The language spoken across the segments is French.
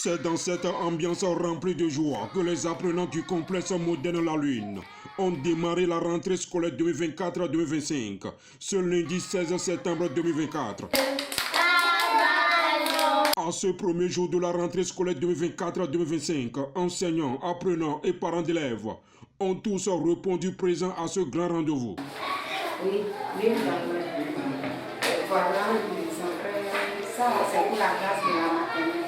C'est dans cette ambiance remplie de joie que les apprenants du complexe moderne La Lune ont démarré la rentrée scolaire 2024-2025 ce lundi 16 septembre 2024. À ce premier jour de la rentrée scolaire 2024-2025, enseignants, apprenants et parents d'élèves ont tous répondu présents à ce grand rendez-vous. Oui, voilà, ça c'est pour la classe de la maternelle.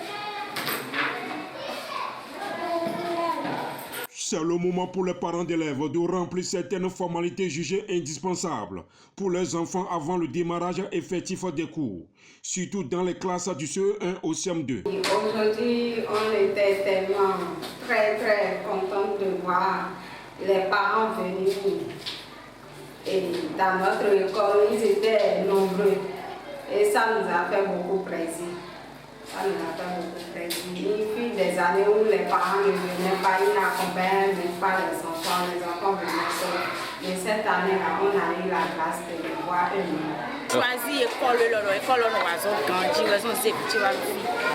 C'est le moment pour les parents d'élèves de remplir certaines formalités jugées indispensables pour les enfants avant le démarrage effectif des cours, surtout dans les classes du CE1 au CM2. Aujourd'hui, on était tellement très contents de voir les parents venir. Et dans notre école, ils étaient nombreux et ça nous a fait beaucoup plaisir. Ça nous a fait beaucoup plaisir. Il fut des années où les parents ne venaient pas, ils n'accompagnaient même pas les enfants venaient seuls. Mais cette année-là, on a eu la grâce de les voir eux-mêmes. Choisi école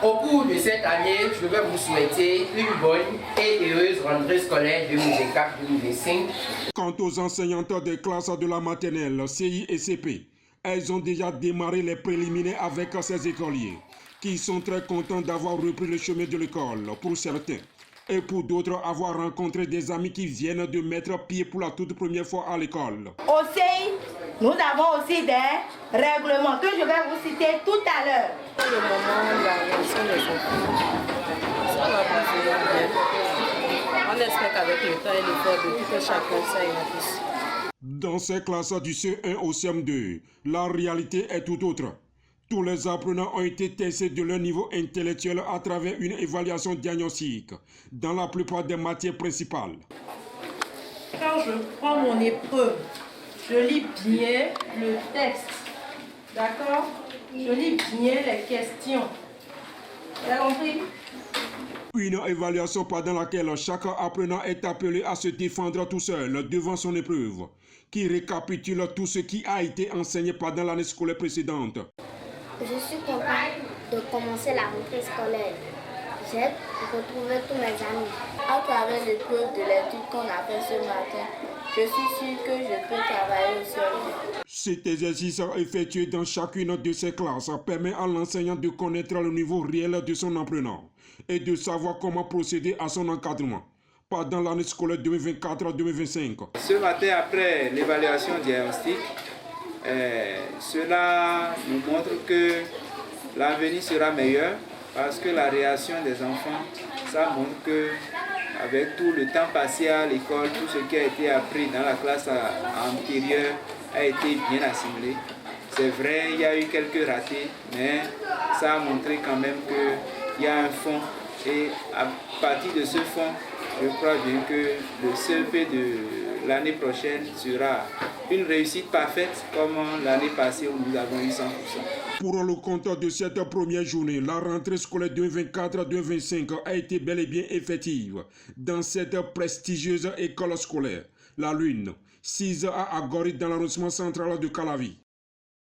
Au cours de cette année, je vais vous souhaiter une bonne et heureuse rentrée scolaire 2024-2025. Quant aux enseignantes des classes de la maternelle, CI et CP, elles ont déjà démarré les préliminaires avec ces écoliers, qui sont très contents d'avoir repris le chemin de l'école pour certains, et pour d'autres avoir rencontré des amis qui viennent de mettre pied pour la toute première fois à l'école. Aussi, nous avons aussi des règlements que je vais vous citer tout à l'heure. Pour le moment, la réaction des enfants, ça va passer bien. On espère qu'avec le temps et l'effort de tout chacun, ça ira plus. Dans ces classes du CE1 au CM2, la réalité est tout autre. Tous les apprenants ont été testés de leur niveau intellectuel à travers une évaluation diagnostique dans la plupart des matières principales. Quand je prends mon épreuve, je lis bien le texte, d'accord? Je lis bien les questions. Tu as compris? Une évaluation pendant laquelle chaque apprenant est appelé à se défendre tout seul devant son épreuve, qui récapitule tout ce qui a été enseigné pendant l'année scolaire précédente. Je suis contente de commencer la rentrée scolaire. J'ai retrouvé tous mes amis. À travers l'épreuve de l'étude qu'on a fait ce matin, je suis sûre que je peux travailler seul. Cet exercice effectué dans chacune de ces classes permet à l'enseignant de connaître le niveau réel de son apprenant et de savoir comment procéder à son encadrement pendant l'année scolaire 2024-2025. Ce matin, après l'évaluation diagnostique, cela nous montre que l'avenir sera meilleur parce que la réaction des enfants, ça montre que avec tout le temps passé à l'école, tout ce qui a été appris dans la classe antérieure a été bien assimilé. C'est vrai, il y a eu quelques ratés, mais ça a montré quand même qu'il y a un fond. Et à partir de ce fond, je crois bien que le CEP de l'année prochaine sera une réussite parfaite comme l'année passée où nous avons eu 100%. Pour le compte de cette première journée, la rentrée scolaire 2024-2025 a été bel et bien effective dans cette prestigieuse école scolaire, La Lune, 6 à Agori dans l'arrondissement central de Calavi.